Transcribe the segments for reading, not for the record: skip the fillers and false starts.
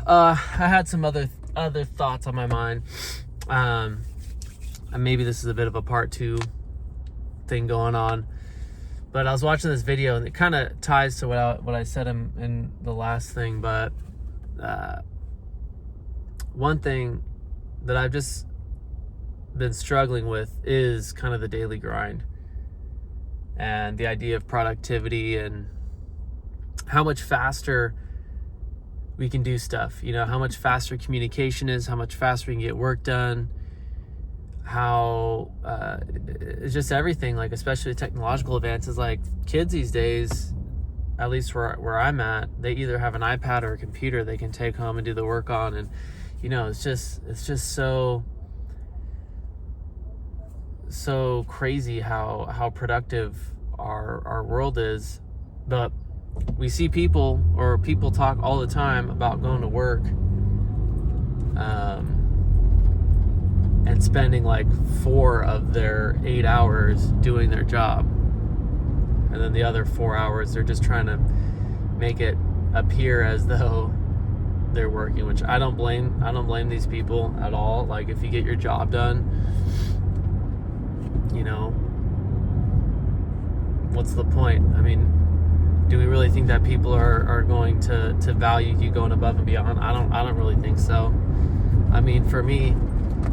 I had some other thoughts on my mind. And maybe this is a bit of a part 2 thing going on, but I was watching this video and it kind of ties to what I said in the last thing. But one thing that I've just been struggling with is kind of the daily grind and the idea of productivity and how much faster we can do stuff, how much faster communication is, how much faster we can get work done, how it's just everything, like especially technological advances. Like kids these days, at least where I'm at, they either have an iPad or a computer they can take home and do the work on, and it's just so crazy how productive our world is. But we see people talk all the time about going to work and spending like 4 of their 8 hours doing their job, and then the other 4 hours they're just trying to make it appear as though they're working, which I don't blame these people at all. Like, if you get your job done, what's the point? I mean, do we really think that people are going to value you going above and beyond? I don't really think so. I mean, for me,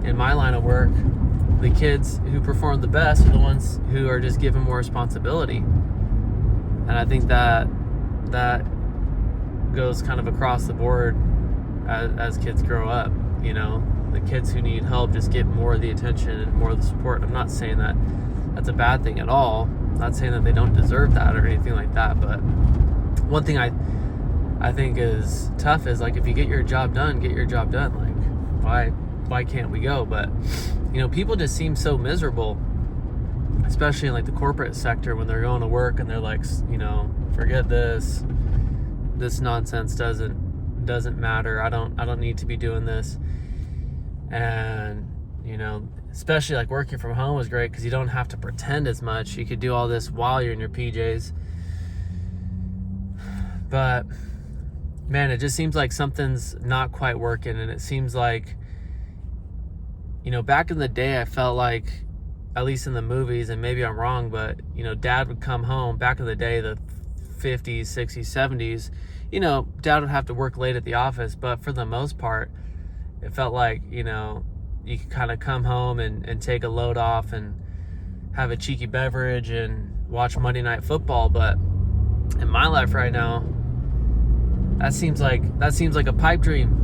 in my line of work, the kids who perform the best are the ones who are just given more responsibility. And I think that goes kind of across the board as kids grow up. The kids who need help just get more of the attention and more of the support. I'm not saying that that's a bad thing at all. I'm not saying that they don't deserve that or anything like that. But one thing I think is tough is, like, if you get your job done, get your job done. Like, why can't we go? But people just seem so miserable, especially in like the corporate sector, when they're going to work and they're like, forget this nonsense doesn't matter. I don't need to be doing this. And especially like working from home is great because you don't have to pretend as much. You could do all this while you're in your PJs. But man, it just seems like something's not quite working. And it seems like, back in the day, I felt like, at least in the movies, and maybe I'm wrong, but dad would come home back in the day, the 50s, 60s, 70s. Dad would have to work late at the office, but for the most part, it felt like, you could kind of come home and take a load off and have a cheeky beverage and watch Monday Night Football. But in my life right now, that seems like a pipe dream.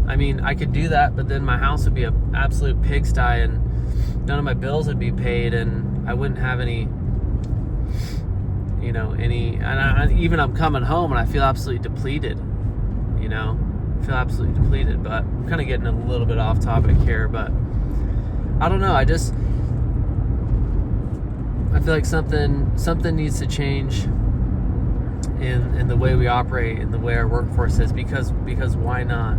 I mean, I could do that, but then my house would be an absolute pigsty and none of my bills would be paid and I wouldn't have any, even I'm coming home and I feel absolutely depleted, but I'm kind of getting a little bit off topic here. But I don't know, I feel like something needs to change in the way we operate, in the way our workforce is, because why not?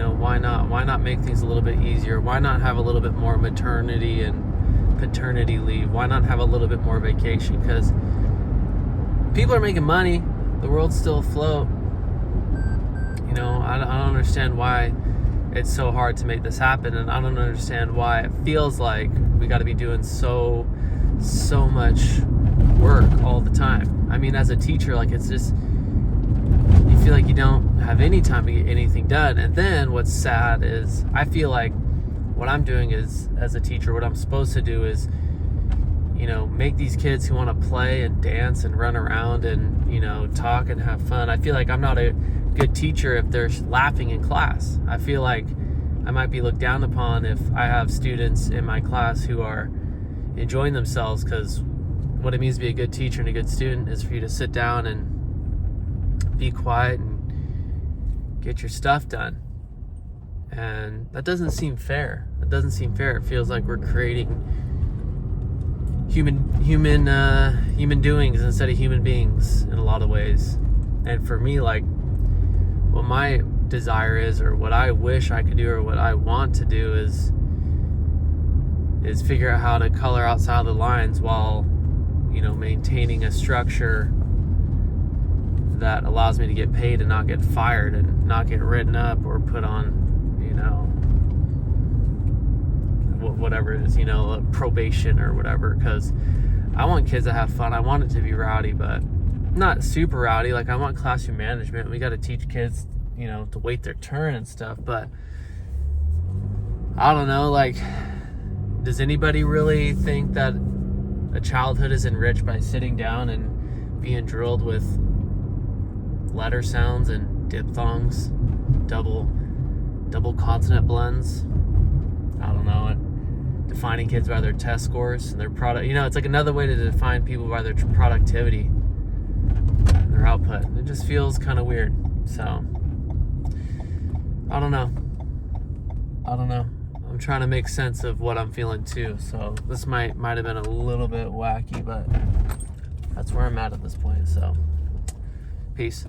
Why not make things a little bit easier? Why not have a little bit more maternity and paternity leave? Why not have a little bit more vacation? Because people are making money, the world's still afloat. I don't understand why it's so hard to make this happen, and I don't understand why it feels like we got to be doing so much work all the time. I mean, as a teacher, like, it's just, you feel like you don't have any time to get anything done. And then what's sad is, I feel like what I'm doing is, as a teacher, what I'm supposed to do is, make these kids who want to play and dance and run around and, talk and have fun. I feel like I'm not a good teacher if they're laughing in class. I feel like I might be looked down upon if I have students in my class who are enjoying themselves, because what it means to be a good teacher and a good student is for you to sit down and be quiet and get your stuff done. And that doesn't seem fair. It feels like we're creating human doings instead of human beings in a lot of ways. And for me, like, what my desire is, or what I wish I could do, or what I want to do is figure out how to color outside of the lines while maintaining a structure that allows me to get paid and not get fired and not get written up or put on, you know, whatever it is, you know, probation or whatever, because I want kids to have fun. I want it to be rowdy, but not super rowdy. Like, I want classroom management. We got to teach kids, you know, to wait their turn and stuff, but I don't know, like, does anybody really think that a childhood is enriched by sitting down and being drilled with letter sounds and diphthongs, double consonant blends? I don't know. Defining kids by their test scores and their product. You know, it's like another way to define people by their productivity and their output. It just feels kind of weird. So, I don't know. I'm trying to make sense of what I'm feeling too. So this might have been a little bit wacky, but that's where I'm at this point. So, peace.